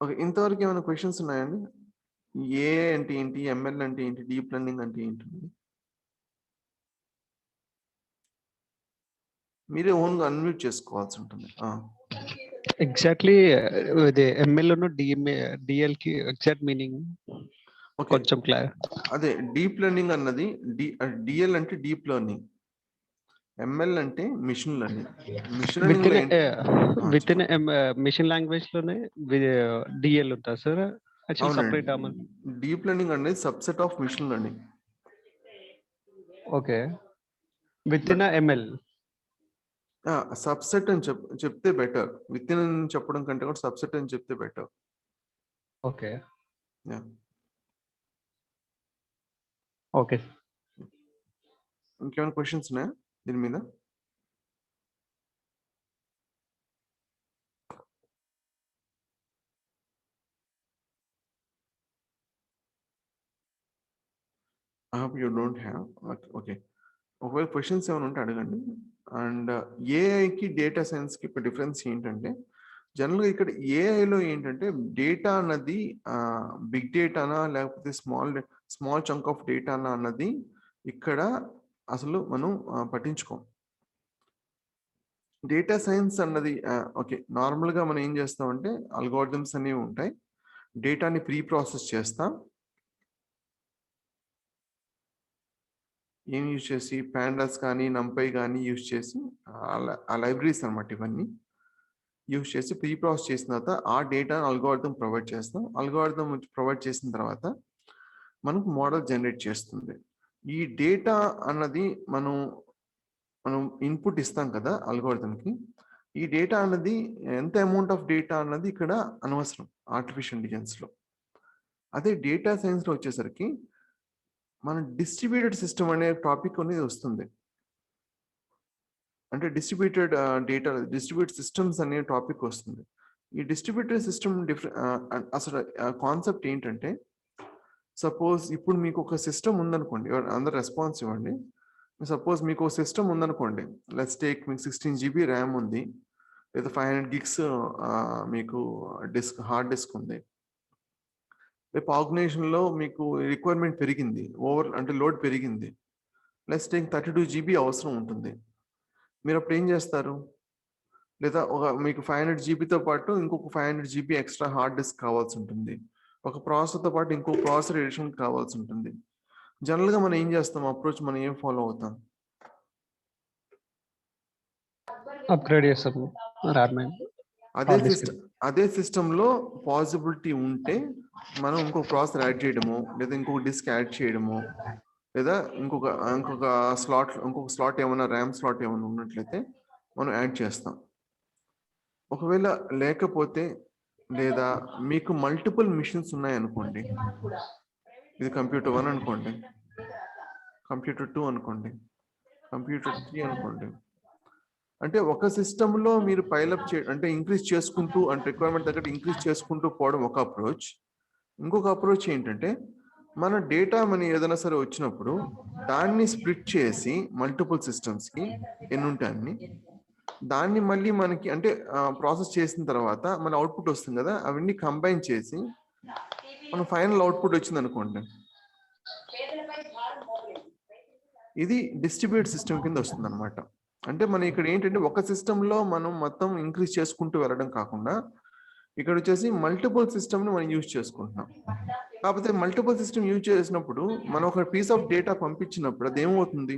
Okay. ఇంతవరకు ఏమైనా questions ఉన్నాయండి? ఏఐ అంటే ఏంటి? ఎంఎల్ అంటే ఏంటి? డీప్ లెర్నింగ్ అంటే ఏంటండి? మీరే ఓన్‌గా అన్‌మ్యూట్ చేసుకోవాల్సి ఉంటుంది. ఎగ్జాక్ట్లీ ఇది ఎంఎల్ డిఎల్కి ఎగ్జాక్ట్ మీనింగ్ ఓకే. కొంచెం అదే డీప్ లెర్నింగ్ అన్నది డిఎల్ అంటే డీప్ లెర్నింగ్. ఎంఎల్ అంటే మిషన్ లెర్నింగ్. మిషన్ లెర్నింగ్‌లో ఏంటి? విత్ ఇన్ చెప్పండి. మిషన్ లాంగ్వేజ్ లోనే డిఎల్ ఉందా సార్? యాక్చువల్ సపరేట్ అవునండి. డీప్ లెర్నింగ్ అనేది subset of machine learning. Okay. Within ML subset అని చెప్తే బెటర్. విత్ ఇన్ అని చెప్పడం కంటే కూడా సబ్సెట్ అని చెప్తే బెటర్. ఓకే. యాహ్! ఓకే. ఇంకేమైనా క్వెషన్స్ ఉన్నాయా దీని మీద? I hope you don't have. Okay. ఒకవేళ క్వెషన్స్ ఏమైనా ఉంటే అడగండి. అండ్ ఏఐకి డేటా సైన్స్‌కి ఒక డిఫరెన్స్ ఏంటంటే, జనరల్‌గా ఇక్కడ ఏఐలో ఏంటంటే డేటా అన్నది బిగ్ డేటానా లేకపోతే స్మాల్ చంక్ ఆఫ్ డేటానా అన్నది ఇక్కడ అసలు మనం పట్టించుకోం. డేటా సైన్స్ అన్నది ఓకే. నార్మల్‌గా మనం ఏం చేస్తామంటే అల్గోరిథమ్స్ అనేవి ఉంటాయి. డేటాని ప్రీ ప్రాసెస్ చేస్తాం. ఏం యూజ్ చేసి పాండాస్ కానీ, నంపై కానీ యూజ్ చేసి ఆ లైబ్రరీస్ అన్నమాట ఇవన్నీ. యూజ్ చేసి ప్రీ ప్రాసెస్ చేసిన తర్వాత ఆ డేటాను అల్గోరిథం ప్రొవైడ్ చేస్తాం. అల్గోరిథం ప్రొవైడ్ చేసిన తర్వాత మనకు మోడల్ జనరేట్ చేస్తుంది. ఈ డేటా అన్నది మనం ఇన్పుట్ ఇస్తాం కదా అల్గోరిథంకి. ఈ డేటా అన్నది ఎంత అమౌంట్ ఆఫ్ డేటా అన్నది ఇక్కడ అనవసరం ఆర్టిఫిషియల్ ఇంటెలిజెన్స్‌లో. అదే డేటా సైన్స్‌లో వచ్చేసరికి మన డిస్ట్రిబ్యూటెడ్ సిస్టమ్ అనే టాపిక్ అనేది వస్తుంది. అంటే డిస్ట్రిబ్యూటెడ్ సిస్టమ్స్ అనే టాపిక్ వస్తుంది. ఈ డిస్ట్రిబ్యూటెడ్ సిస్టమ్ అసలు కాన్సెప్ట్ ఏంటంటే, సపోజ్ ఇప్పుడు మీకు ఒక సిస్టమ్ ఉందనుకోండి. అందరూ రెస్పాన్స్ ఇవ్వండి. సపోజ్ మీకు ఒక సిస్టమ్ ఉందనుకోండి. లెట్స్ టేక్ మీకు 16 జీబీ ర్యామ్ ఉంది. లేదా 500 గిగ్స్ మీకు హార్డ్ డిస్క్ ఉంది. రేపు ఆర్గనైజేషన్‌లో మీకు రిక్వైర్మెంట్ పెరిగింది. అంటే లోడ్ పెరిగింది. లెట్స్ టేక్ 32 జీబీ అవసరం ఉంటుంది. మీరప్పుడు ఏం చేస్తారు? లేదా మీకు 500 జీబీతో పాటు ఇంకొక 500 జీబీ ఎక్స్ట్రా హార్డ్ డిస్క్ కావాల్సి ఉంటుంది. ఒక ప్రాసెసర్‌తో పాటు ఇంకో ప్రాసెసర్ ఎడిషన్ కావాల్సి ఉంటుంది. జనరల్‌గా మనం ఏం చేస్తాం? అప్రోచ్ మనం ఏం ఫాలో అవుతాం? అప్గ్రేడ్ చేస్తాము ర్యామ్. అదే సిస్టమ్‌లో పాసిబిలిటీ ఉంటే మనం ఇంకో ప్రాసెసర్ యాడ్ చేయడమో, లేదా ఇంకొక డిస్క్ యాడ్ చేయడమో, లేదా ఇంకొక స్లాట్ ఏమన్నా ర్యామ్ స్లాట్ ఏమన్నా ఉన్నట్లయితే మనం యాడ్ చేస్తాం. ఒకవేళ లేకపోతే లేదా మీకు మల్టిపుల్ మిషన్స్ ఉన్నాయనుకోండి. ఇది కంప్యూటర్ 1 అనుకోండి. కంప్యూటర్ 2 అనుకోండి. కంప్యూటర్ 3 అనుకోండి. అంటే ఒక సిస్టమ్‌లో మీరు అంటే ఇంక్రీజ్ చేసుకుంటూ అంటే రిక్వైర్మెంట్ తగ్గట్టు ఇంక్రీజ్ చేసుకుంటూ పోవడం ఒక అప్రోచ్. ఇంకొక అప్రోచ్ ఏంటంటే, మన డేటా ఏదైనా సరే వచ్చినప్పుడు దాన్ని స్ప్లిట్ చేసి మల్టిపుల్ సిస్టమ్స్‌కి ఎన్నుంటే అన్ని. దాన్ని మళ్ళీ మనకి అంటే ప్రాసెస్ చేసిన తర్వాత మన అవుట్‌పుట్ వస్తుంది కదా! అవన్నీ కంబైన్ చేసి మన ఫైనల్ అవుట్‌పుట్ వచ్చిందనుకోండి. ఇది డిస్ట్రిబ్యూట్ సిస్టమ్ కింద వస్తుందన్నమాట. అంటే మనం ఇక్కడ ఏంటంటే ఒక సిస్టమ్‌లో మనం మొత్తం ఇంక్రీజ్ చేసుకుంటూ వెళ్ళడం కాకుండా ఇక్కడ వచ్చేసి మల్టిపుల్ సిస్టమ్‌ని మనం యూజ్ చేసుకుంటున్నాం. కాకపోతే మల్టిపుల్ సిస్టమ్ యూజ్ చేసినప్పుడు మనం ఒక పీస్ ఆఫ్ డేటా పంపించినప్పుడు అదేమవుతుంది?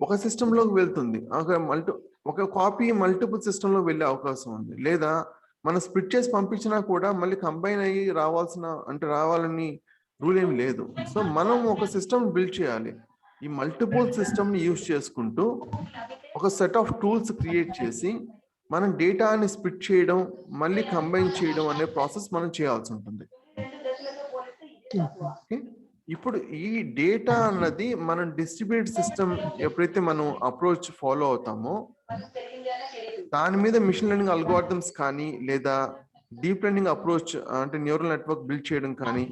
ఒక సిస్టమ్‌లోకి వెళ్తుంది. ఒక కాపీ మల్టిపుల్ సిస్టమ్‌లోకి వెళ్ళే అవకాశం ఉంది. లేదా మనం స్ప్లిట్ చేసి పంపించినా కూడా మళ్ళీ కంబైన్ అయ్యి రావాలని రూల్ ఏమి లేదు. సో మనం ఒక సిస్టమ్ బిల్డ్ చేయాలి. ఈ మల్టిపుల్ సిస్టమ్‌ని యూజ్ చేసుకుంటూ ఒక సెట్ ఆఫ్ టూల్స్ క్రియేట్ చేసి మనం డేటాని స్ప్లిట్ చేయడం, మళ్ళీ కంబైన్ చేయడం అనే ప్రాసెస్ మనం చేయాల్సి ఉంటుంది. ఓకే. ఇప్పుడు ఈ డేటా అన్నది మనం డిస్ట్రిబ్యూటెడ్ సిస్టమ్ ఎప్పుడైతే మనం అప్రోచ్ ఫాలో అవుతామో దాని మీద మిషన్ లెర్నింగ్ అల్గోరిథమ్స్ కానీ లేదా డీప్ లెర్నింగ్ అప్రోచ్ అంటే న్యూరల్ నెట్వర్క్ బిల్డ్ చేయడం కానీ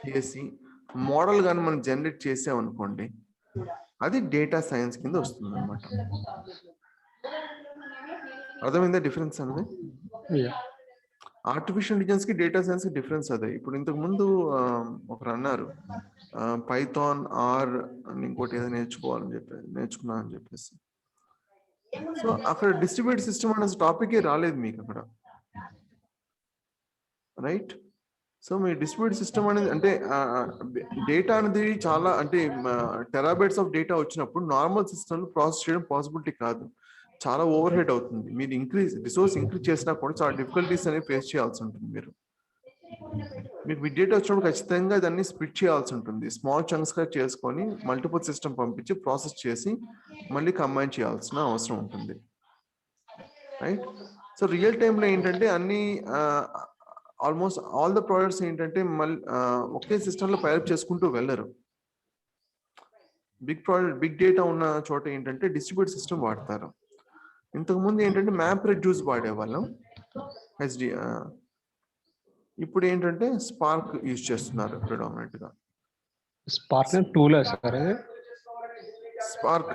చేసి మోడల్ కానీ మనం జనరేట్ చేసామనుకోండి, అది డేటా సైన్స్ కింద వస్తుంది అనమాట. అర్థమైందా డిఫరెన్స్ అనేది? ఆర్టిఫిషియల్ ఇంటెలిజెన్స్ కి డేటా సైన్స్ కి డిఫరెన్స్ అదే. ఇప్పుడు ఇంతకు ముందు ఒకరు అన్నారు పైథాన్ ఆర్ అని ఇంకోటి ఏదో నేర్చుకున్నా అని చెప్పేసి. సో అక్కడ డిస్ట్రిబ్యూటెడ్ సిస్టమ్ అనే టాపికే రాలేదు మీకు అక్కడ, రైట్? సో మీ డిస్ట్రిబ్యూటెడ్ సిస్టమ్ అనేది అంటే డేటా అనేది చాలా అంటే టెరాబైట్స్ ఆఫ్ డేటా వచ్చినప్పుడు నార్మల్ సిస్టమ్ ప్రాసెస్ చేయడం పాసిబిలిటీ కాదు, చాలా ఓవర్ హెడ్ అవుతుంది. మీరు రిసోర్స్ ఇంక్రీజ్ చేసినా కూడా చాలా డిఫికల్టీస్ అనేవి ఫేస్ చేయాల్సి ఉంటుంది. మీకు బిగ్ డేటా వచ్చినప్పుడు ఖచ్చితంగా దాన్ని స్ప్లిట్ చేయాల్సి ఉంటుంది, స్మాల్ చంక్స్ గా చేసుకొని మల్టిపుల్ సిస్టమ్ పంపించి ప్రాసెస్ చేసి మళ్ళీ కంబైన్ చేయాల్సిన అవసరం ఉంటుంది, రైట్? సో రియల్ టైంలో ఏంటంటే అన్ని ఆల్మోస్ట్ ఆల్ ద ప్రోడక్ట్స్ ఏంటంటే మళ్ళీ ఒకే సిస్టంలో పైరప్ చేసుకుంటూ వెళ్ళరు. బిగ్ డేటా ఉన్న చోట ఏంటంటే డిస్ట్రిబ్యూట్ సిస్టమ్ వాడతారు. ఇంతకుముందు ఏంటంటే మ్యాప్ రెడ్యూస్ వాడేవాళ్ళం హెచ్డి, ఇప్పుడు ఏంటంటే స్పార్క్ యూజ్ చేస్తున్నారు ప్రిడామినెంట్ గా. Spark tool sir? స్పార్క్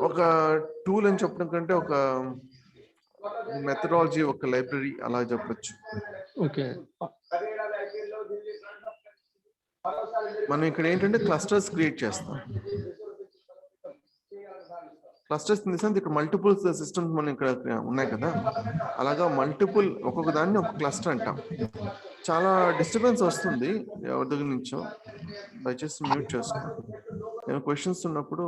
ఒక టూల్ అని చెప్పడం కంటే ఒక మెథడాలజీ, ఒక లైబ్రరీ అలా చెప్పొచ్చు. ఓకే. మనం ఇక్కడ ఏంటంటే క్లస్టర్స్ క్రియేట్ చేస్తాం. క్లస్టర్స్ ఇన్ ది సెన్స్ ఇక్కడ మల్టిపుల్ సిస్టమ్స్ మనం ఇక్కడ ఉన్నాయి కదా, అలాగా మల్టిపుల్ ఒక్కొక్క దాన్ని ఒక క్లస్టర్ అంటాం. చాలా డిస్టర్బెన్స్ వస్తుంది ఎవరి దగ్గర నుంచో, దయచేసి మ్యూట్ చేసుకోండి. నేను క్వశ్చన్స్ ఉన్నప్పుడు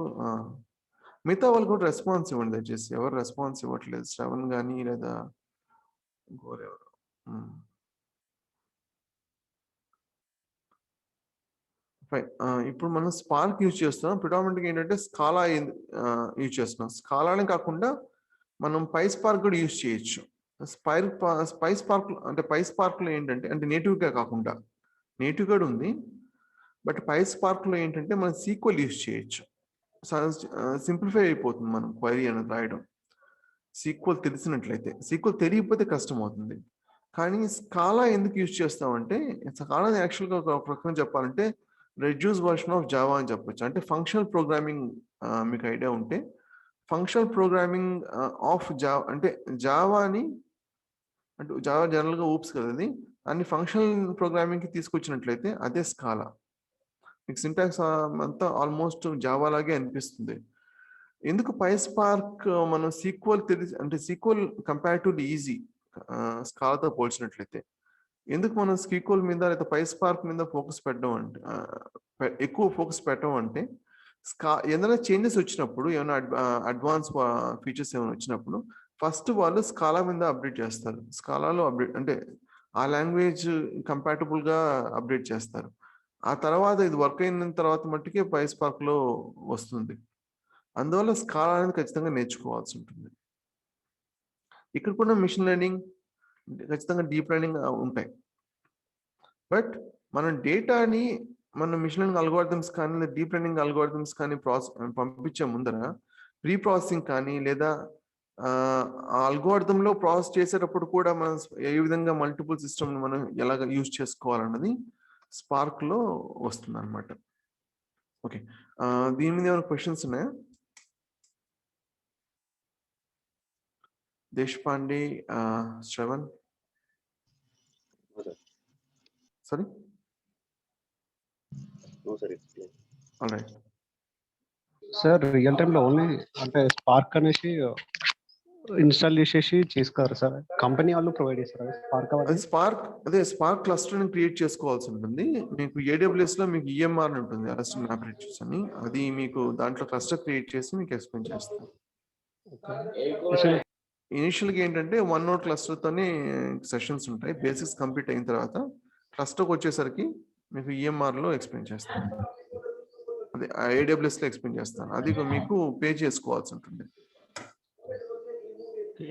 మిగతా వాళ్ళు కూడా రెస్పాన్స్ ఇవ్వండి దయచేసి. ఎవరు రెస్పాన్స్ ఇవ్వట్లేదు, శ్రవణ్ కానీ లేదా ఇంకోరెవరు. ఫైన్. ఇప్పుడు మనం స్పార్క్ యూజ్ చేస్తున్నాం, ప్రిడామినెంట్గా ఏంటంటే స్కాలా యూజ్ చేస్తున్నాం. స్కాలానే కాకుండా మనం పైస్పార్క్ కూడా యూజ్ చేయొచ్చు. పైస్పార్క్ అంటే పైస్పార్క్లో ఏంటంటే అంటే నేటివ్గా కాకుండా, నేటివ్ కూడా ఉంది, బట్ పైస్పార్క్లో ఏంటంటే మనం సీక్వెల్ యూజ్ చేయొచ్చు. సింప్లిఫై అయిపోతుంది మనం క్వైరీ అనేది రాయడం, సీక్వెల్ తెలిసినట్లయితే. సీక్వెల్ తెలియకపోతే కష్టం అవుతుంది. కానీ స్కాలా ఎందుకు యూజ్ చేస్తామంటే, స్కాలా యాక్చువల్గా ఒక ప్రకారం చెప్పాలంటే రెడ్యూస్ వర్షన్ ఆఫ్ జావా అని చెప్పొచ్చు. అంటే ఫంక్షనల్ ప్రోగ్రామింగ్ మీకు ఐడియా ఉంటే, ఫంక్షనల్ ప్రోగ్రామింగ్ ఆఫ్ జావా అంటే జావాని, అంటే జావా జనరల్గా ఊప్స్ కదా అది, అన్ని ఫంక్షనల్ ప్రోగ్రామింగ్కి తీసుకొచ్చినట్లయితే అదే స్కాలా. మీకు సింటాక్స్ అంతా ఆల్మోస్ట్ జావా లాగే అనిపిస్తుంది. ఎందుకు పైస్పార్క్ మనం సీక్వెల్ అంటే సీక్వెల్ కంపారిటివ్లీ ఈజీ స్కాలాతో పోల్చినట్లయితే. ఎందుకు మనం సీక్వెల్ మీద లేదా పైస్పార్క్ మీద ఫోకస్ పెట్టడం అంటే, ఎక్కువ ఫోకస్ పెట్టడం అంటే, ఏదైనా చేంజెస్ వచ్చినప్పుడు, ఏమైనా అడ్వాన్స్ ఫీచర్స్ ఏమైనా వచ్చినప్పుడు ఫస్ట్ వాళ్ళు స్కాలా మీద అప్డేట్ చేస్తారు. స్కాలాలో అప్డేట్ అంటే ఆ లాంగ్వేజ్ కంపాటబుల్గా అప్డేట్ చేస్తారు. ఆ తర్వాత ఇది వర్క్ అయిన తర్వాత మట్టుకే పైస్పార్క్లో వస్తుంది. అందువల్ల స్కాలా అనేది ఖచ్చితంగా నేర్చుకోవాల్సి ఉంటుంది. ఇక్కడ కూడా మిషన్ లెర్నింగ్, ఖచ్చితంగా డీప్ లెర్నింగ్ ఉంటాయి. బట్ మనం డేటాని మన మిషన్ లెర్నింగ్ అల్గోరిథమ్స్ కానీ లేదా డీప్ లెర్నింగ్ అల్గోరిథమ్స్ కానీ పంపించే ముందర ప్రీ ప్రాసెసింగ్ కానీ లేదా అల్గోరిథంలో ప్రాసెస్ చేసేటప్పుడు కూడా మనం ఏ విధంగా మల్టిపుల్ సిస్టమ్ మనం ఎలాగ యూజ్ చేసుకోవాలన్నది స్పార్క్లో వస్తుంది అనమాట. ఓకే, దీని మీద ఏమైనా క్వశ్చన్స్ ఉన్నాయా? Deshpande, Shravan, sorry, alright sir real టైంలో ఓన్లీ అంటే స్పార్క్ అనేసి ఇన్స్టాల్ చేసేసి చేసుకోరు సార్, కంపెనీ వాళ్ళు ప్రొవైడ్ చేస్తారు స్పార్క్. అదే స్పార్క్ క్లస్టర్ ని క్రియేట్ చేసుకోవాల్సి ఉంటుంది. మీకు AWS లో మీకు EMR అని ఉంటుంది, అలస్టన్ మ్యాప్రిడ్జెస్ అని, అది మీకు దాంట్లో క్లస్టర్ క్రియేట్ చేసి మీకు ఎక్స్ప్లెయిన్ చేస్తాను. ఇనిషియల్గా ఏంటంటే 1 నోడ్ క్లస్టర్ తోనే సెషన్స్ ఉంటాయి. బేసిక్స్ కంప్లీట్ అయిన తర్వాత క్లస్టర్కి వచ్చేసరికి మీకు EMR లో ఎక్స్ప్లెయిన్ చేస్తాను, అదే AWS లో ఎక్స్ప్లెయిన్ చేస్తాను. అది మీకు పే చేసుకోవాల్సి ఉంటుంది.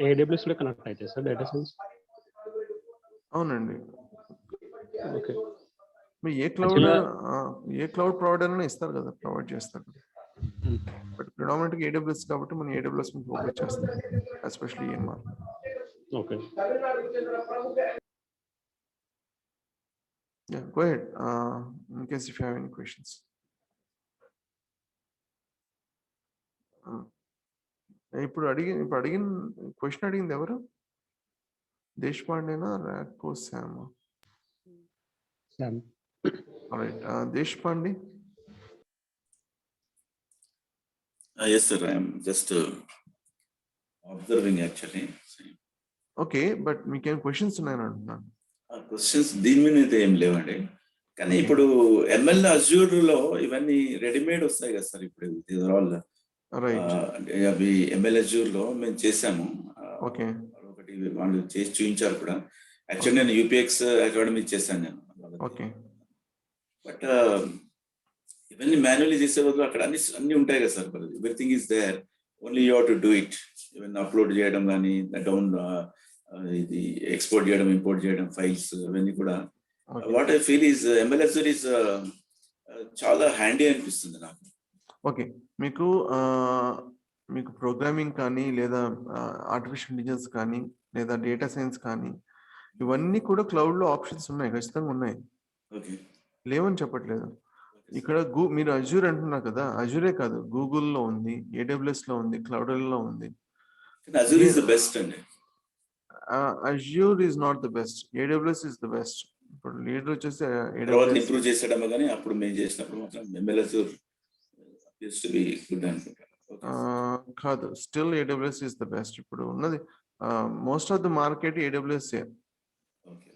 AWS లో కనెక్ట్ అయితే సార్ డేటా సైన్స్? అవునండి. ఓకే. మీరు ఏ క్లౌడ్ ప్రొవైడర్ అయినా ఇస్తారు కదా, ప్రొవైడ్ చేస్తారు. బట్ ప్రిడామినెంట్ గా AWS కాబట్టి మనం AWS మీద ఫోకస్ చేస్తాం, especially EMR. Okay. Yeah, go ahead. In case if you have any questions. ఇప్పుడు అడిగిన క్వశ్చన్ అడిగింది ఎవరు? దేశపాండేనా రాకో Sam? Sam. Right, Deshpande. Yes, sir. I am just observing actually. Okay, but మీకేం క్వశ్చన్స్ ఉన్నాయని అంటున్నాను. క్వశ్చన్స్ దీని మీద అయితే ఏం లేవండి. కానీ Okay. ఇప్పుడు ఎంఎల్ అజ్యూర్ లో ఇవన్నీ రెడీమేడ్ వస్తాయి కదా సార్ ఇప్పుడు ఆల్ రైట్. అవి ఎంఎల్ అజ్యూర్ లో మేము చేసాము. ఓకే. ఒకటి వాళ్ళు చేసి చూపించారు కూడా. యాక్చువల్లీ నేను యూపీఎక్స్ అకాడమీ చేశాను నేను. ఓకే. బట్ ఇవన్నీ మాన్యువల్లీ చేసే బదులు అక్కడ అన్ని ఉంటాయి కదా sir. Everything is there, only you have to do it. ఇవన్నీ అప్లోడ్ చేయడం కానీ డౌన్ ఇది ఎక్స్పోర్ట్ చేయడం, ఇంపోర్ట్ చేయడం ఫైల్స్ అవన్నీ కూడా. What I feel is MLSR is చాలా హ్యాండీ అనిపిస్తుంది నాకు. ఓకే, మీకు మీకు ప్రోగ్రామింగ్ కానీ లేదా ఆర్టిఫిషియల్ ఇంటెలిజెన్స్ కానీ లేదా డేటా సైన్స్ కానీ ఇవన్నీ కూడా క్లౌడ్ లో ఆప్షన్స్ ఉన్నాయి, ఖచ్చితంగా ఉన్నాయి. ఓకే, లేవని చెప్పట్లేదు. ఇక్కడ మీరు అజ్యూర్ అంటున్నారు కదా, అజ్యూరే కాదు, గూగుల్లో ఉంది, ఏడబ్ల్యూఎస్ లో ఉంది, క్లౌడ్ లో ఉంది. అజ్యూర్ ఈజ్ ద బెస్ట్ అండి. Azure is not the best, AWS is the best. ఇప్పుడు లీడర్ వచ్చేసి తర్వాత ఇంప్రూవ్ చేసేయడమే, కానీ అప్పుడు మేము చేసినప్పుడు మాత్రం ఎంఎల్ఎస్ఆర్ used to be good అనుకుంటా. కాదు, still AWS is the best. ఇప్పుడు ఉన్నది most of the market AWS. Okay,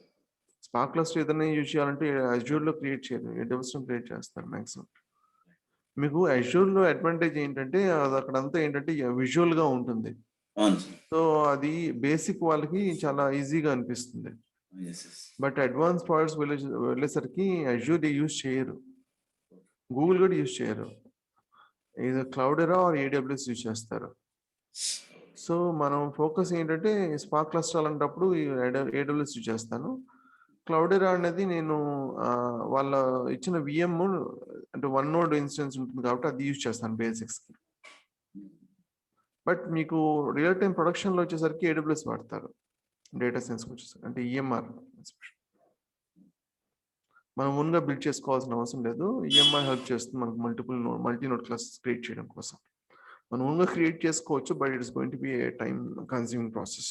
spark cluster ఏదైనా యూజ్ చేయాలంటే అజ్యూర్ లో క్రియేట్ చేయరు, ఏడబ్ల్యూఎస్ లో క్రియేట్ చేస్తారు మాక్సిమం. మీకు అజ్యూర్ లో అడ్వాంటేజ్ ఏంటంటే అది అక్కడంతా ఏంటంటే విజువల్ గా ఉంటుంది. అవును సార్. సో అది బేసిక్ వాళ్ళకి చాలా ఈజీగా అనిపిస్తుంది. Yes, yes. But advance products వెళ్ళేసరికి అజ్యూర్ యూజ్ చేయరు, గూగుల్ కూడా యూజ్ చేయరు, ఇది క్లౌడెరా ఆర్ ఏడబ్ల్యూఎస్ యూజ్ చేస్తారు. సో మనం ఫోకస్ ఏంటంటే స్పార్క్ క్లస్టర్ అలాంటప్పుడు ఏడబ్ల్యూఎస్ యూజ్ చేస్తాను. క్లౌడెరా అనేది నేను వాళ్ళ ఇచ్చిన విఎం అంటే వన్ నోడ్ ఇన్స్టెన్స్ ఉంటుంది కాబట్టి అది యూజ్ చేస్తాను బేసిక్స్ కి. బట్ మీకు రియల్ టైం ప్రొడక్షన్ లో వచ్చేసరికి ఏడబ్ల్యూఎస్ వాడతారు. డేటా సైన్స్ వచ్చేసరికి అంటే ఈఎంఆర్ మనం ముందుగా బిల్డ్ చేసుకోవాల్సిన అవసరం లేదు. ఈఎంఆర్ హెల్ప్ చేస్తుంది మనకు మల్టీ నోడ్ క్లాసెస్ క్రియేట్ చేయడం కోసం. మనం ముందుగా క్రియేట్ చేసుకోవచ్చు, but it's going to B A time consuming process.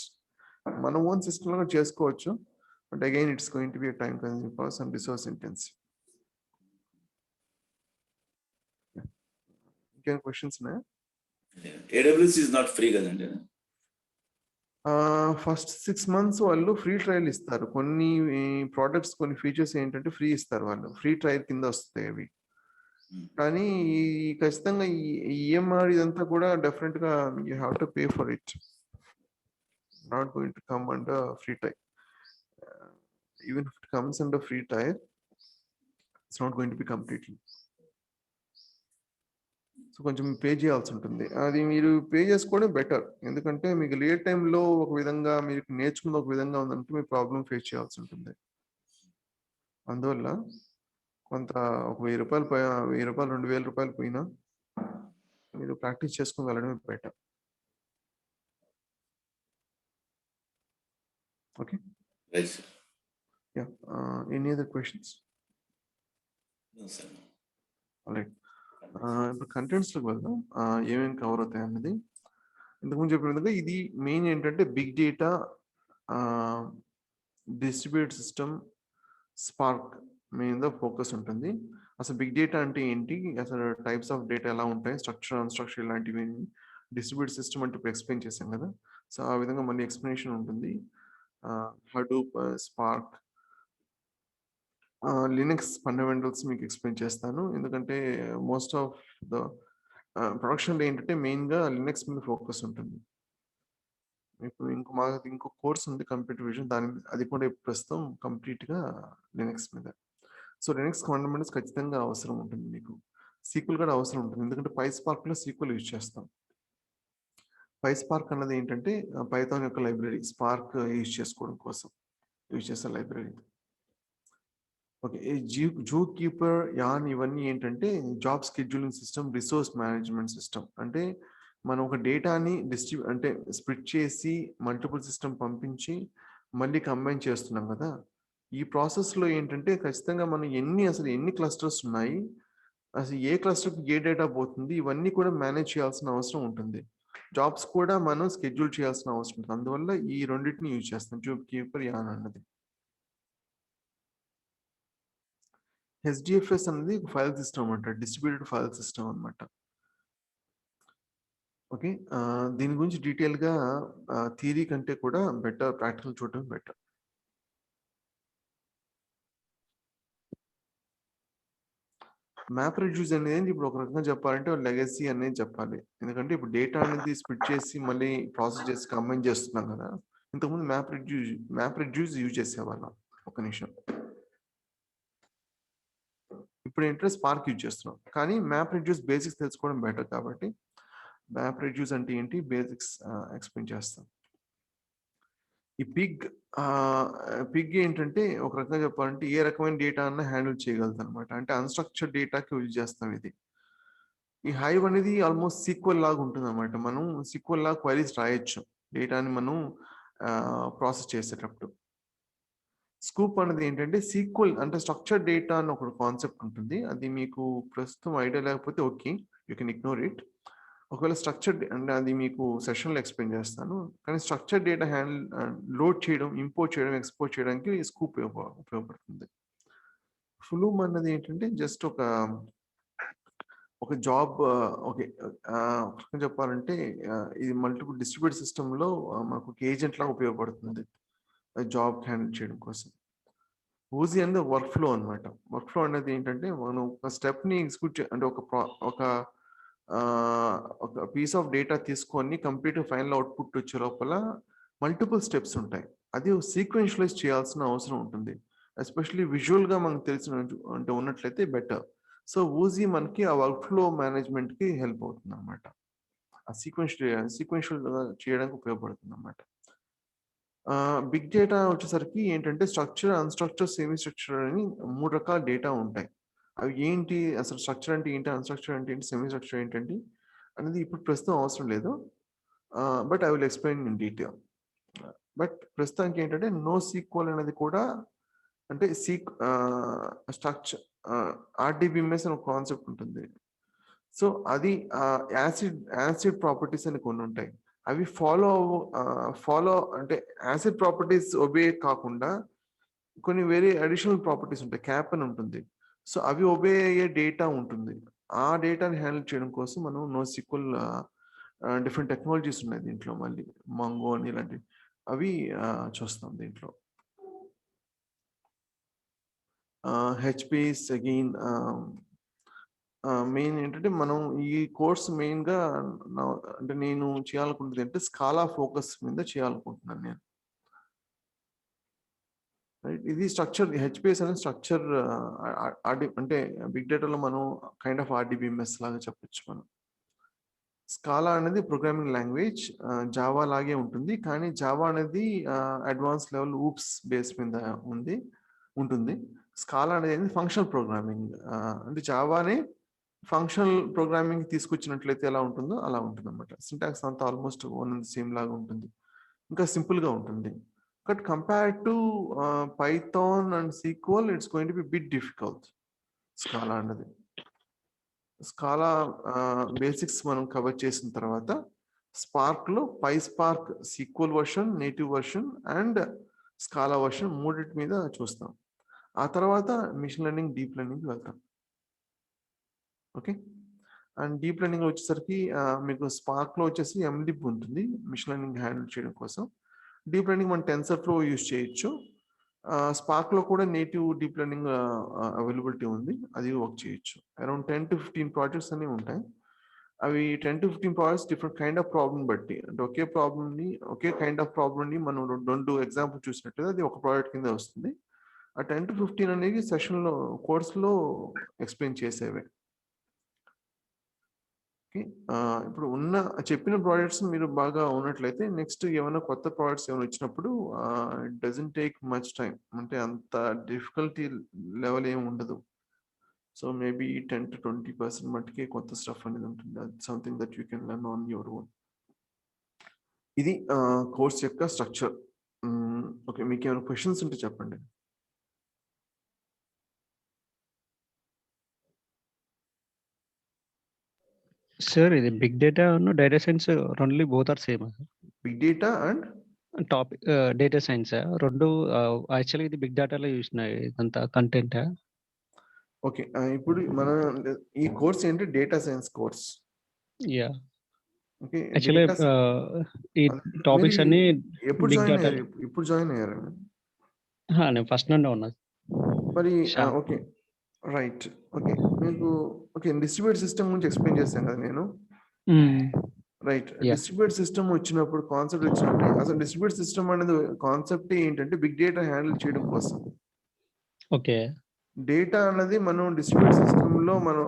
మనం ఓన్ సిస్టమ్ లో చేసుకోవచ్చు, but again it's going to B A time consuming process and resource intensive. ఇంకేం క్వశ్చన్స్ ఉన్నాయా? AWS is not free కదండి. ఫస్ట్ 6 months వాళ్ళు free trial ఇస్తారు. కొన్ని products కొన్ని ఫీచర్స్ ఏంటంటే ఫ్రీ ఇస్తారు, వాళ్ళు ఫ్రీ ట్రయల్ కింద వస్తాయి అవి. కానీ ఖచ్చితంగా ఈ ఈఎంఆర్ ఇదంతా కూడా డెఫినెట్ గా you have to pay for it, not going to come under free trial. Even if it comes under free trial it's not going to be completely. So కొంచెం పే చేయాల్సి ఉంటుంది. అది మీరు పే చేసుకోవడం better, ఎందుకంటే మీకు real టైంలో ఒక విధంగా మీరు నేర్చుకున్న ఒక విధంగా ఉందంటే మీ ప్రాబ్లం ఫేస్ చేయాల్సి ఉంటుంది. అందువల్ల కొంత ఒక 1000 రూపాయలు 1000 రూపాయలు 2000 రూపాయలు పోయినా మీరు ప్రాక్టీస్ చేసుకుని వెళ్ళడమే better. Okay, yeah. Any other questions? Right, ఇప్పుడు కంటెంట్స్ లోకి వెళ్దాం. ఏమేమి కవర్ అవుతాయి అన్నది ఇంతకుముందు చెప్పిన విధంగా ఇది మెయిన్ ఏంటంటే big data, distributed system, spark మీద ఫోకస్ ఉంటుంది. అసలు బిగ్ డేటా అంటే ఏంటి, అసలు టైప్స్ ఆఫ్ డేటా ఎలా ఉంటాయి, స్ట్రక్చర్ అన్స్ట్రక్చర్ ఇలాంటివి, డిస్ట్రిబ్యూటెడ్ సిస్టమ్ అంటే ఇప్పుడు ఎక్స్ప్లెయిన్ చేశాం కదా, సో ఆ విధంగా మళ్ళీ ఎక్స్ప్లెనేషన్ ఉంటుంది. హడూప్, స్పార్క్, లినక్స్ ఫండమెంటల్స్ మీకు ఎక్స్ప్లెయిన్ చేస్తాను, ఎందుకంటే మోస్ట్ ఆఫ్ ద ప్రొడక్షన్ ఏంటంటే మెయిన్గా లినక్స్ మీద ఫోకస్ ఉంటుంది. ఇప్పుడు ఇంకో కోర్స్ ఉంది కంప్యూటర్ విజన్, అది కూడా ప్రస్తుతం కంప్లీట్గా లినక్స్ మీద. సో లినక్స్ ఫండమెంటల్స్ ఖచ్చితంగా అవసరం ఉంటుంది మీకు. సీక్వెల్ కూడా అవసరం ఉంటుంది, ఎందుకంటే పైస్పార్క్లో సీక్వెల్ యూజ్ చేస్తాం. పైస్పార్క్ అన్నది ఏంటంటే పైథాన్ యొక్క లైబ్రరీ, స్పార్క్ యూజ్ చేసుకోవడం కోసం యూజ్ చేసే library. Okay, zoo keeper, an ఇవన్నీ ఏంటంటే job scheduling system, resource management system. అంటే మనం ఒక డేటాని అంటే స్ప్లిట్ చేసి మల్టిపుల్ సిస్టమ్ పంపించి మళ్ళీ కంబైన్ చేస్తున్నాం కదా, ఈ ప్రాసెస్లో ఏంటంటే ఖచ్చితంగా మనం అసలు ఎన్ని క్లస్టర్స్ ఉన్నాయి, అసలు ఏ క్లస్టర్కి ఏ డేటా పోతుంది, ఇవన్నీ కూడా మేనేజ్ చేయాల్సిన అవసరం ఉంటుంది. జాబ్స్ కూడా మనం షెడ్యూల్ చేయాల్సిన అవసరం ఉంటుంది. అందువల్ల ఈ రెండింటిని యూజ్ చేస్తాం, జూమ్ కీపర్, యాన్ అన్నది. హెచ్డిఎఫ్ఎస్ అనేది ఫైల్ సిస్టమ్ అంట, డిస్ట్రిబ్యూటెడ్ ఫైల్ సిస్టమ్ అనమాట. ఓకే, దీని గురించి డీటెయిల్గా థియరీ కంటే కూడా బెటర్ ప్రాక్టికల్ చూడటం బెటర్. మ్యాప్ రెడ్యూస్ అనేది ఇప్పుడు ఒక రకంగా చెప్పాలంటే లెగసీ అనేది చెప్పాలి. ఎందుకంటే ఇప్పుడు డేటా అనేది స్ప్లిట్ చేసి మళ్ళీ ప్రాసెస్ చేసి కంబైన్ చేస్తున్నాం కదా. ఇంతకుముందు మ్యాప్ రెడ్యూస్ యూజ్ చేసేవాళ్ళం. ఒక నిమిషం, ఇప్పుడు ఏంటంటే స్పార్క్ యూజ్ చేస్తున్నాం. కానీ మ్యాప్ రెడ్యూస్ బేసిక్స్ తెలుసుకోవడం బెటర్ కాబట్టి మ్యాప్ రెడ్యూస్ అంటే ఏంటి బేసిక్స్ ఎక్స్ప్లెయిన్ చేస్తాం. ఈ పిగ్ ఏంటంటే ఒక రకంగా చెప్పాలంటే ఏ రకమైన డేటా అన్న హ్యాండిల్ చేయగలుగుతాం అనమాట. అంటే అన్స్ట్రక్చర్డ్ డేటాకి యూజ్ చేస్తాం ఇది. ఈ హైవ్ అనేది ఆల్మోస్ట్ సీక్వెల్ లాగా ఉంటుంది అనమాట. మనం సీక్వెల్ లాగా క్వైరీస్ రాయొచ్చు డేటాని మనం ప్రాసెస్ చేసేటప్పుడు. స్కూప్ అనేది ఏంటంటే సీక్వెల్ అంటే స్ట్రక్చర్డ్ డేటా అని ఒక కాన్సెప్ట్ ఉంటుంది. అది మీకు ప్రస్తుతం ఐడియా లేకపోతే okay, you can ignore it. ఒకవేళ స్ట్రక్చర్డ్ అంటే అది మీకు సెషన్లో ఎక్స్ప్లెయిన్ చేస్తాను. కానీ స్ట్రక్చర్డ్ డేటా లోడ్ చేయడం, ఇంపోర్ట్ చేయడం, ఎక్స్పోర్ట్ చేయడానికి స్కూప్ ఉపయోగపడుతుంది. ఫ్లూమ్ అన్నది ఏంటంటే జస్ట్ ఒక జాబ్, ఓకే చెప్పాలంటే ఇది మల్టిపుల్ డిస్ట్రిబ్యూట్ సిస్టంలో మనకు ఒక ఏజెంట్ లాగా ఉపయోగపడుతుంది జాబ్ హ్యాండిల్ చేయడం కోసం. ఊజీ అనేది వర్క్ ఫ్లో అనమాట. వర్క్ ఫ్లో అనేది ఏంటంటే మనం ఒక స్టెప్ని ఎగ్జిక్యూట్ అంటే ఒక పీస్ ఆఫ్ డేటా తీసుకొని కంప్లీట్ ఫైనల్ అవుట్పుట్ వచ్చే లోపల మల్టిపుల్ స్టెప్స్ ఉంటాయి. అది సీక్వెన్షియలైజ్ చేయాల్సిన అవసరం ఉంటుంది. ఎస్పెషల్లీ విజువల్గా మనకు తెలిసిన అంటే ఉన్నట్లయితే బెటర్. సో ఊజీ మనకి ఆ వర్క్ ఫ్లో మేనేజ్మెంట్కి హెల్ప్ అవుతుంది అనమాట. ఆ సీక్వెన్షియల్ చేయడానికి ఉపయోగపడుతుంది అనమాట. బిగ్ డేటా వచ్చేసరికి ఏంటంటే స్ట్రక్చర్, అన్స్ట్రక్చర్, సెమీ స్ట్రక్చర్ అని 3 రకాల డేటా ఉంటాయి. అవి ఏంటి, అసలు స్ట్రక్చర్ అంటే ఏంటి, అన్స్ట్రక్చర్ అంటే ఏంటి, సెమీ స్ట్రక్చర్ ఏంటంటే అనేది ఇప్పుడు ప్రస్తుతం అవసరం లేదు. But I will explain in detail. But ప్రస్తుతానికి ఏంటంటే నో సీక్వల్ అనేది కూడా అంటే స్ట్రక్చర్ ఆర్డిబిఎంఎస్ అనే కాన్సెప్ట్ ఉంటుంది. సో అది యాసిడ్ ప్రాపర్టీస్ అని కొన్ని ఉంటాయి. అవి ఫాలో అంటే యాసిడ్ ప్రాపర్టీస్ ఒబే కాకుండా కొన్ని వేరే అడిషనల్ ప్రాపర్టీస్ ఉంటాయి. క్యాప్ అని ఉంటుంది. సో అవి ఒబే అయ్యే డేటా ఉంటుంది. ఆ డేటాని హ్యాండిల్ చేయడం కోసం మనం నోసిక్వల్ డిఫరెంట్ టెక్నాలజీస్ ఉన్నాయి దీంట్లో. మళ్ళీ మంగో అని ఇలాంటివి అవి చూస్తాం దీంట్లో. హెచ్పిస్ అగైన్ మెయిన్ ఏంటంటే మనం ఈ కోర్స్ మెయిన్గా అంటే నేను చేయాలనుకుంటుంది అంటే స్కాలా ఫోకస్ మీద చేయాలనుకుంటున్నాను నేను. రైట్, ఇది స్ట్రక్చర్ హెచ్పిఎస్ అనేది స్ట్రక్చర్ అంటే బిగ్ డేటాలో మనం కైండ్ ఆఫ్ ఆర్డిబిఎంఎస్ లాగా చెప్పొచ్చు మనం. స్కాలా అనేది ప్రోగ్రామింగ్ లాంగ్వేజ్, జావా లాగే ఉంటుంది. కానీ జావా అనేది అడ్వాన్స్ లెవెల్ ఊప్స్ బేస్ మీద ఉంటుంది. స్కాలా అనేది ఫంక్షనల్ ప్రోగ్రామింగ్, అంటే జావానే ఫంక్షనల్ ప్రోగ్రామింగ్ తీసుకొచ్చినట్లయితే ఎలా ఉంటుందో అలా ఉంటుంది అనమాట. సింటాక్స్ అంతా ఆల్మోస్ట్ సేమ్ లాగా ఉంటుంది, ఇంకా సింపుల్గా ఉంటుంది. But compared to Python and SQL it's going to be bit difficult Scala అన్నది. స్కాలా బేసిక్స్ మనం కవర్ చేసిన తర్వాత స్పార్క్లో PySpark SQL version, native version and Scala version మూడింటి మీద చూస్తాం. ఆ తర్వాత మిషన్ లెర్నింగ్, డీప్ లెర్నింగ్ వెళ్తాం. ఓకే, అండ్ డీప్ లెర్నింగ్ వచ్చేసరికి మీకు స్పార్క్లో వచ్చేసి ఎంలిబ్ ఉంటుంది మిషన్ లెర్నింగ్ హ్యాండిల్ చేయడం కోసం. డీప్ లెర్నింగ్ మనం టెన్సర్ఫ్లో యూజ్ చేయొచ్చు. స్పార్క్లో కూడా నేటివ్ డీప్ లెర్నింగ్ అవైలబిలిటీ ఉంది, అది వర్క్ చేయొచ్చు. అరౌండ్ 10 to 15 ప్రాజెక్ట్స్ అనేవి ఉంటాయి. అవి 10 to 15 projects different kind of problem బట్టి, అంటే ఒకే కైండ్ ఆఫ్ ప్రాబ్లమ్ని మనం 2 ఎగ్జాంపుల్ చూసినట్టు అది ఒక ప్రాజెక్ట్ కింద వస్తుంది. ఆ 10 to 15 అనేది సెషన్లో కోర్సులో ఎక్స్ప్లెయిన్ చేసేవే. ఇప్పుడు చెప్పిన ప్రాజెక్ట్స్ మీరు బాగా ఉన్నట్లయితే నెక్స్ట్ ఏమైనా కొత్త ప్రాజెక్ట్స్ ఏమైనా వచ్చినప్పుడు it doesn't take much time, అంటే అంత డిఫికల్టీ లెవెల్ ఏమి ఉండదు. సో మేబీ 10 to 20% మట్టుకే కొత్త స్టఫ్ అనేది ఉంటుంది. అది something that you can learn on your own. ఇది కోర్స్ యొక్క స్ట్రక్చర్. ఓకే, మీకు ఏమైనా క్వశ్చన్స్ ఉంటే చెప్పండి. సార్ ఇది బిగ్ డేటా డేటా సైన్స్ రెండ్లీ both are same big data and topic. Data science రెండు యాక్చువల్గా ఇది బిగ్ డేటాలో చూసిన ఇదంతా కంటెంట్. ఓకే. ఇప్పుడు మన ఈ కోర్స్ ఏంటి? Data science course. Yeah okay. యాక్చువల్గా డేటా ఈ మీరు టాపిక్స్ అన్ని ఎప్పుడు బిగ్ జాయిన్ డేటా. అయ్యారు? ఇప్పుడు జాయిన్ అయ్యారా మీరు? నేను ఫస్ట్ నుండే ఉన్నా. మరి శ్యామ్. ఓకే. రైట్. ఓకే. మీకు ఓకే. డిస్ట్రిబ్యూటెడ్ సిస్టమ్ గురించి ఎక్స్‌ప్లెయిన్ చేశాను కదా నేను. రైట్. యా. డిస్ట్రిబ్యూటెడ్ సిస్టమ్ వచ్చినప్పుడు, కాన్సెప్ట్ వచ్చినప్పుడు అసలు డిస్ట్రిబ్యూటెడ్ సిస్టమ్ అనేది కాన్సెప్ట్ ఏంటంటే బిగ్ డేటా హ్యాండిల్ చేయడం కోసం. ఓకే. డేటా అన్నది మనం డిస్ట్రిబ్యూటెడ్ సిస్టమ్‌లో మనం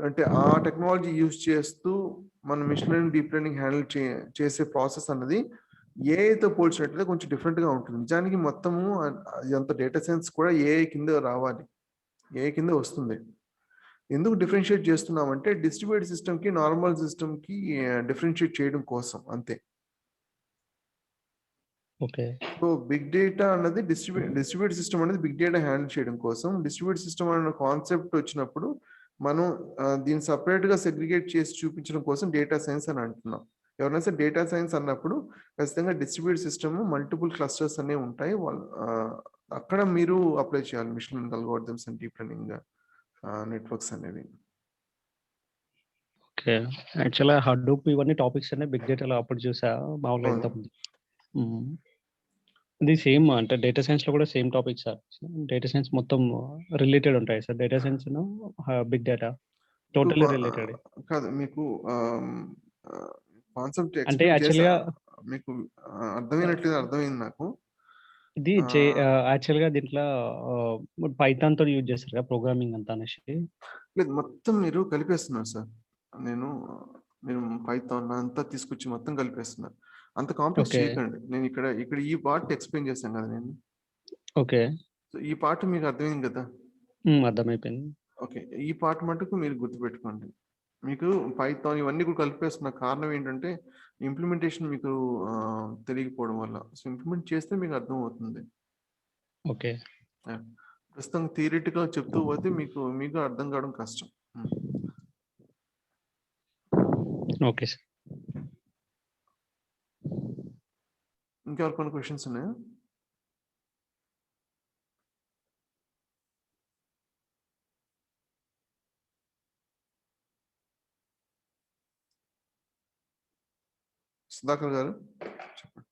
అంటే ఆ టెక్నాలజీ యూజ్ చేస్తూ మనం machine learning, deep learning handle చేసే ప్రాసెస్ అన్నది ఏఐతో పోల్చినట్లయితే కొంచెం డిఫరెంట్‌గా ఉంటుంది. నిజానికి మొత్తము ఇదంతా డేటా సైన్స్ కూడా ఏఐ కింద రావాలి. ఏఐ కింద వస్తుంది. ఎందుకు డిఫరెన్షియేట్ చేస్తున్నామంటే డిస్ట్రిబ్యూటెడ్ సిస్టమ్‌కి, నార్మల్ సిస్టమ్‌కి డిఫరెన్షియేట్ చేయడం కోసం అంతే. ఓకే. సో బిగ్ డేటా అన్నది డిస్ట్రిబ్యూటెడ్ సిస్టమ్ అనేది బిగ్ డేటా హ్యాండిల్ చేయడం కోసం. డిస్ట్రిబ్యూటెడ్ సిస్టమ్ అనే కాన్సెప్ట్ వచ్చినప్పుడు మనం దీన్ని సెపరేట్‌గా సెగ్రిగేట్ చేసి చూపించడం కోసం డేటా సైన్స్ అని అంటున్నాం. ఎవరైనా సరే డేటా సైన్స్ అన్నప్పుడు ఖచ్చితంగా డిస్ట్రిబ్యూటెడ్ సిస్టమ్ మల్టిపుల్ క్లస్టర్స్ అనేవి ఉంటాయి. అక్కడ మీరు అప్లై చేయాలి machine learning algorithms and deep learning networks అనేవి. ఓకే. యాక్చువల్‌గా హడూప్ ఇవన్నీ టాపిక్స్ అన్ని బిగ్ డేటాలో అప్పుడు చూసా మామూలుగా అవును. ఇంతకుముందు. ఇది సేమ్ అంటే డేటా సైన్స్‌లో కూడా same topic sir. Data science మొత్తం రిలేటెడ్ ఉంటాయి సార్. డేటా సైన్స్‌ను బిగ్ డేటా టోటల్లీ రిలేటెడ్. కాదు మీకు కాన్సెప్ట్ అంటే ఎక్స్‌ప్లెయిన్ చేసా. యాక్చువల్‌గా మీకు అర్థమైనట్లేదు, అర్థమైంది నాకు. ఇది యాక్చువల్‌గా దీంట్లో పైథాన్‌తో యూజ్ చేస్తారు కదా! ప్రోగ్రామింగ్ అంతా అనేసి. లేదు మొత్తం మీరు కలిపేస్తున్నారు సార్. మీరు పైథాన్ అంతా తీసుకొచ్చి మొత్తం కలిపేస్తున్నారు. అంత కాంప్లెక్స్ ఓకే. చేయకండి. నేను ఇక్కడ ఈ పార్ట్ ఎక్స్‌ప్లెయిన్ చేశాను కదా నేను. ఓకే. సో, ఈ పార్ట్ మీకు అర్థమైంది కదా! అర్థమైపోయింది. ఓకే. ఈ పార్ట్ మటుకు మీరు గుర్తుపెట్టుకోండి. మీకు పైథాన్ ఇవన్నీ కూడా కలిపేస్తున్న కారణం ఏంటంటే ఇంప్లిమెంటేషన్ మీకు తెలియకపోవడం వల్ల. సో, ఇంప్లిమెంట్ చేస్తే మీకు అర్థమవుతుంది. ఓకే. ప్రస్తుతం థియరిటికల్‌గా చెప్తూ పోతే మీకు అర్థం కావడం కష్టం. Okay sir. ఇంకెవరికైనా క్వెషన్స్ ఉన్నాయా? సుధాకర్ గారు చెప్పండి.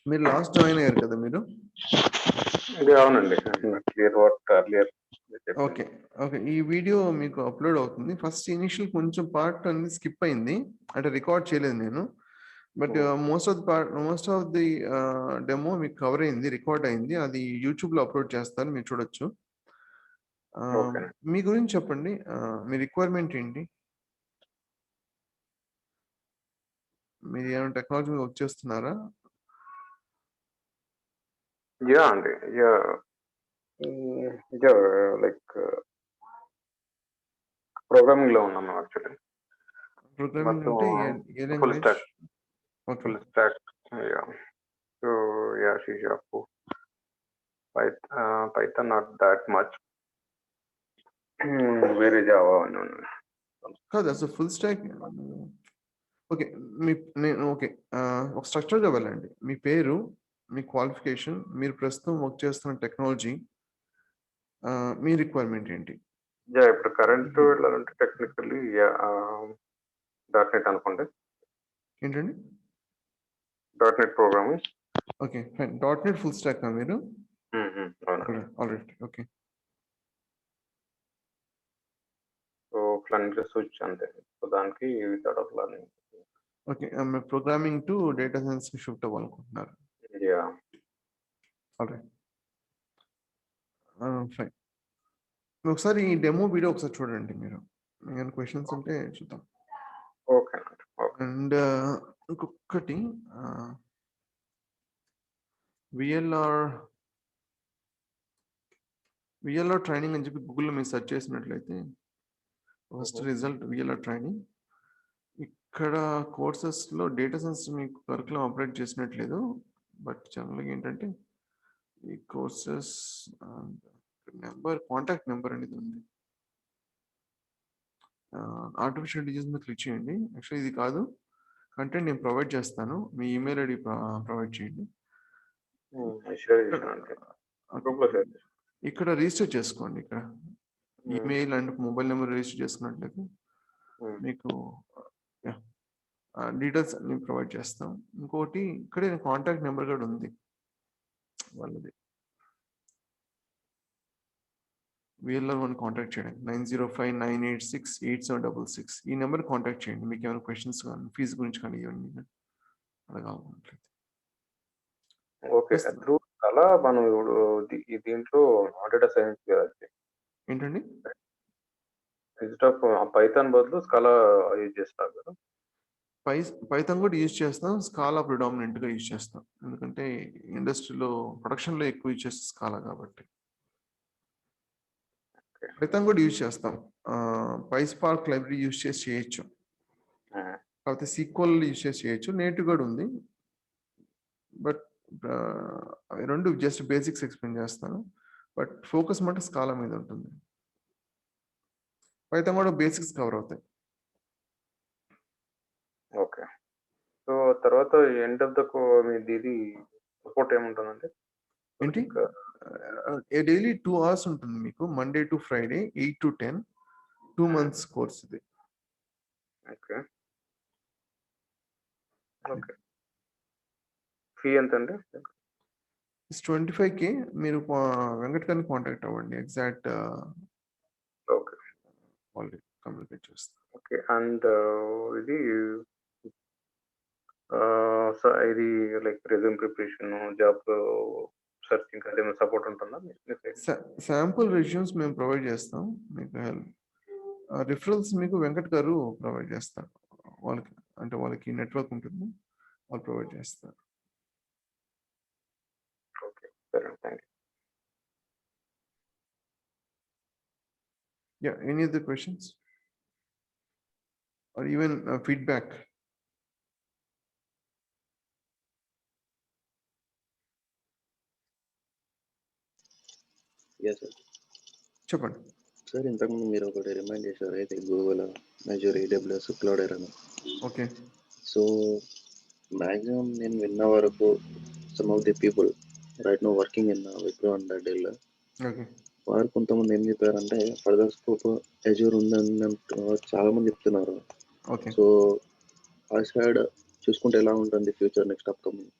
మీరు లాస్ట్ జాయిన్ అయ్యారు కదా మీరు? అవునండి. Clear what earlier. Okay. Okay. ఈ వీడియో మీకు అప్లోడ్ అవుతుంది. ఫస్ట్ ఇనిషియల్ కొంచెం పార్ట్ అనేది స్కిప్ అయింది. అంటే రికార్డ్ చేయలేదు నేను. But most of the demo మీకు కవర్ అయింది, రికార్డ్ అయింది. అది యూట్యూబ్‌లో అప్లోడ్ చేస్తాను, మీరు చూడొచ్చు. ఓకే. మీ గురించి చెప్పండి. మీ రిక్వైర్మెంట్ ఏంటి? మీరు ఏమైనా టెక్నాలజీ మీద వర్క్ చేస్తున్నారా? అండి. లైక్ ప్రోగ్రామింగ్ లో ఉన్నాను యాక్చువల్లీ. ప్రోగ్రామింగ్ అంటే ఏ full language? Stack. Okay. Full stack. So C# Python not that much. వేరే జావా అని ఉన్నాయి. కాదు అసలు ఫుల్ స్టాక్. ఓకే. ఓకే. ఒక స్ట్రక్చర్‌గా వెళ్ళండి. మీ పేరు, మీ క్వాలిఫికేషన్, మీరు ప్రస్తుతం వర్క్ చేస్తున్న టెక్నాలజీ, మీ రిక్వైర్మెంట్ ఏంటి? ఇప్పుడు కరెంట్ వెళ్ళాలంటే టెక్నికల్లీ .NET అనుకోండి. ఏంటండి? .NET programming. Okay. Fine. .NET full స్టాకా మీరు? అవునండి. ఆల్రైట్. ఓకే. సో ఫ్లంజర్ స్విచ్ అంతే. సో దానికి వితౌట్ ఆఫ్ లర్నింగ్. ఓకే. మీరు ప్రోగ్రామింగ్ టు డేటా సైన్స్‌కి షిఫ్ట్ అవ్వాలనుకుంటున్నారు. ఆల్రైట్. ఫైన్. ఒకసారి ఈ డెమో వీడియో ఒకసారి చూడండి మీరు. ఏమైనా క్వెషన్స్ ఉంటే చూద్దాం. ఓకే. అండ్ ఇంకొకటి విఎల్ఆర్ ట్రైనింగ్ అని చెప్పి గూగుల్‌లో మీరు సెర్చ్ చేసినట్లయితే ఫస్ట్ రిజల్ట్ విఎల్ఆర్ ట్రైనింగ్. ఇక్కడ కోర్సెస్‌లో డేటా సైన్స్ మీకు కరికులం అప్డేట్ చేసినట్లేదు. బట్ జనరల్‌గా ఏంటంటే ఈ కోర్సెస్ నెంబర్ కాంటాక్ట్ నెంబర్ అనేది ఉంది. ఆర్టిఫిషియల్ ఇంటెలిజెన్స్ మీద క్లిక్ చేయండి. యాక్చువల్లీ ఇది కాదు, కంటెంట్ నేను ప్రొవైడ్ చేస్తాను, మీ ఈమెయిల్ ఐడి ప్రొవైడ్ చేయండి. షేర్ చేశాను అంటే గ్రూప్లో షేర్ చేశాను. ఇక్కడ రిజిస్టర్ చేసుకోండి. ఇక్కడ email and mobile number register చేసుకున్నట్లయితే మీకు డీటెయిల్స్ అన్ని ప్రొవైడ్ చేస్తాం. ఇంకోటి ఇక్కడే కాంటాక్ట్ నెంబర్ కూడా ఉంది వాళ్ళది, VLR1 కాంటాక్ట్ చేయండి. 9059868766 ఈ నెంబర్ కాంటాక్ట్ చేయండి. మీకు ఏమైనా క్వశ్చన్స్ కానీ ఫీజు గురించి కానీ ఇవన్నీ అడగాలన్నట్లయితే. ఓకే, త్రూ అలా మనం ఇప్పుడు దీంట్లో డేటా సైన్స్ ఏంటండి, పైథాన్ బదులు స్కాలా యూజ్ చేస్తారు కదా? పైథాన్ కూడా యూజ్ చేస్తాం, స్కాలా ప్రిడామినెంట్ గా యూజ్ చేస్తాం. ఎందుకంటే ఇండస్ట్రీలో ప్రొడక్షన్లో ఎక్కువ యూజ్ చేస్తాం స్కాలా కాబట్టి. పైథాన్ కూడా యూజ్ చేస్తాం, పైస్పార్క్ లైబ్రరీ యూజ్ చేసి చేయొచ్చు, కాకపోతే సీక్వల్ యూజ్ చేసి చేయొచ్చు. నేటివ్ కూడా ఉంది, బట్ రెండు జస్ట్ బేసిక్స్ ఎక్స్ప్లెయిన్ చేస్తాను. బట్ ఫోకస్ మాట స్కాలా మీద ఉంటుంది. పైథాన్ కూడా బేసిక్స్ కవర్ అవుతాయి. ఓకే, సో తర్వాత ఎండ్ ఆఫ్ ద ఇది సపోర్ట్ ఏముంటుందంటే ఏంటి, డైలీ 2 hours ఉంటుంది మీకు, Monday to Friday 8 to 10, 2 months course ఇది. ఓకే ఓకే, ఫీ ఎంత అండి? 25K. మీరు వెంకట్ గారిని కాంటాక్ట్ అవ్వండి, ఎగ్జాక్ట్ ఓకే ఆల్రెడీ కమ్యూనికేట్ చేస్తాను. ఓకే, అండ్ ఇది ఇది like resume preparation, job searching అదేమైనా సపోర్ట్ ఉంటుందా? శాంపుల్ రెజ్యూమ్స్ మేము ప్రొవైడ్ చేస్తాం, మీకు రిఫరల్స్ మీకు వెంకట్ గారు ప్రొవైడ్ చేస్తారు. వాళ్ళకి అంటే వాళ్ళకి నెట్వర్క్ ఉంటుంది, వాళ్ళు ప్రొవైడ్ చేస్తారు. ఓకే, సరే, thank you. Yeah, any other questions or even feedback? Yes, sir. చెప్పండి సార్, ఇంతకుముందు మీరు ఒకటి రిమైండ్ చేశారు అయితే గూగుల్, అజూర్, AWS, క్లౌడ్ అని. ఓకే, సో మ్యాక్సిమం నేను విన్న వరకు some of the people right now working in Wipro and Dell, okay, వారు కొంతమంది ఏం చెప్పారంటే ఫర్దర్ స్కోప్ అజూర్ ఉందని చాలా మంది చెప్తున్నారు. ఓకే. సో ఆ సైడ్ చూసుకుంటే ఎలా ఉంటుంది ఫ్యూచర్ నెక్స్ట్ అప్కమింగ్?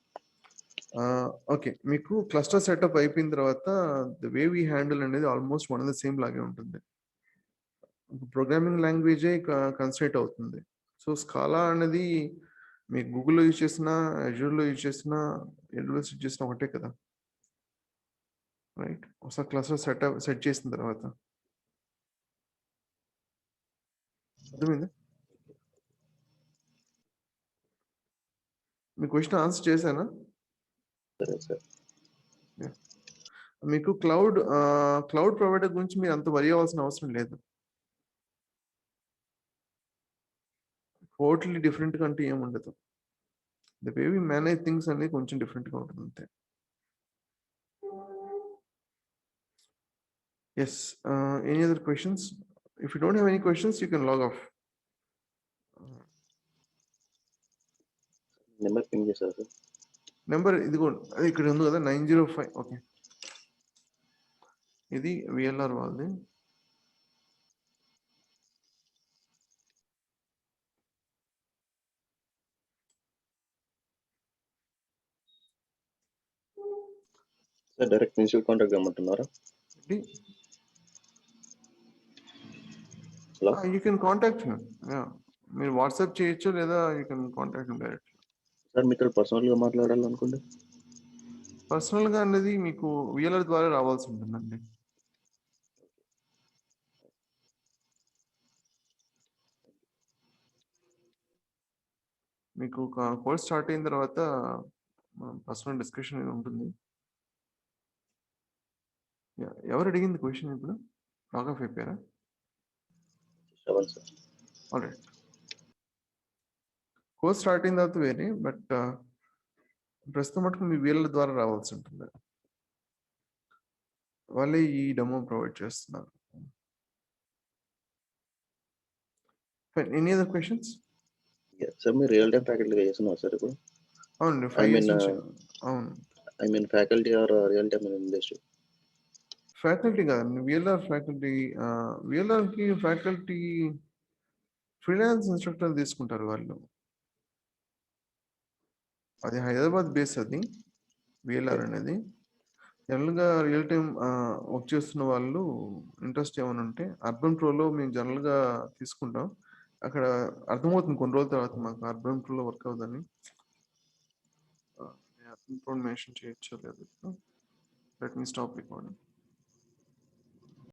ఓకే, మీకు క్లస్టర్ సెటప్ అయిపోయిన తర్వాత ద వే వి హ్యాండిల్ అనేది almost one of the same లాగే ఉంటుంది. ప్రోగ్రామింగ్ లాంగ్వేజే కన్స్ట్రేట్ అవుతుంది. సో స్కాలా అనేది మీకు గూగుల్లో యూజ్ చేసినా, అజూర్లో యూజ్ చేసినా, AWS యూజ్ చేసినా ఒకటే కదా, రైట్? ఒకసారి క్లస్టర్ సెట్ చేసిన తర్వాత అర్థమైందా? మీ క్వశ్చన్ ఆన్సర్ చేశానా? సరే సార్. మీకు క్లౌడ్ ప్రొవైడర్ గురించి మీరు అంత వరి అవ్వాల్సిన అవసరం లేదు. టోటలీ డిఫరెంట్ గా అంటే ఏముండదు. The way we manage things అనేది కొంచెం డిఫరెంట్ గా ఉంటుంది అంతే. Yes, any other questions? If you don't have any questions you can log off. Number ping చేశారు సార్. నెంబర్ ఇదిగో అది ఇక్కడ ఉంది కదా, 905. ఓకే, ఇది VLR వాళ్ళది. సార్ డైరెక్ట్ ప్రిన్సిపల్ కాంటాక్ట్ అమ్మంటున్నారా? Hello, you can contact him. మీరు వాట్సాప్ చేయొచ్చు లేదా you can contact him direct. Sir మీతో పర్సనల్గా మాట్లాడాలనుకోండి. పర్సనల్గా అనేది మీకు VLR ద్వారా రావాల్సి ఉంటుందండి. మీకు కోర్స్ స్టార్ట్ అయిన తర్వాత పర్సనల్ డిస్కషన్ అనేది ఉంటుంది. ఎవరు అడిగింది క్వశ్చన్ ఇప్పుడు? లాగ్ ఆఫ్ అయిపోయారా? Shravan sir. Alright, course start అయిన తర్వాత వేరే, బట్ ప్రస్తుతం మటుకు మీ VLR ద్వారా రావాల్సి ఉంటుంది. వాళ్ళే ఈ డెమో ప్రొవైడ్ చేస్తున్నారు. Any other questions? సార్ మీరు రియల్ టైం ఫ్యాకల్టీగా చేస్తున్నారు సార్ ఇప్పుడు? అవునండి, I 5 mean, years నుంచి. అవును, I mean faculty or real time in industry? Faculty కాదండి, విఎల్ఆర్ ఫ్యాకల్టీ. విఎల్ఆర్కి ఫ్యాకల్టీ ఫ్రీలాన్స్ ఇన్స్ట్రక్టర్ తీసుకుంటారు వాళ్ళు. అది హైదరాబాద్ బేస్, అది విఎల్ఆర్ అనేది. జనరల్గా రియల్ టైం వర్క్ చేస్తున్న వాళ్ళు ఇంట్రెస్ట్ ఏమైనా ఉంటే అర్బన్ ప్రోలో మేము జనరల్గా తీసుకుంటాం. అక్కడ అర్థమవుతుంది కొన్ని రోజుల తర్వాత మాకు అర్బన్ ప్రోలో వర్క్ అవుతుందని. అర్బన్ ప్రో మెన్షన్ చేయొచ్చు లేదు. Let me stop recording.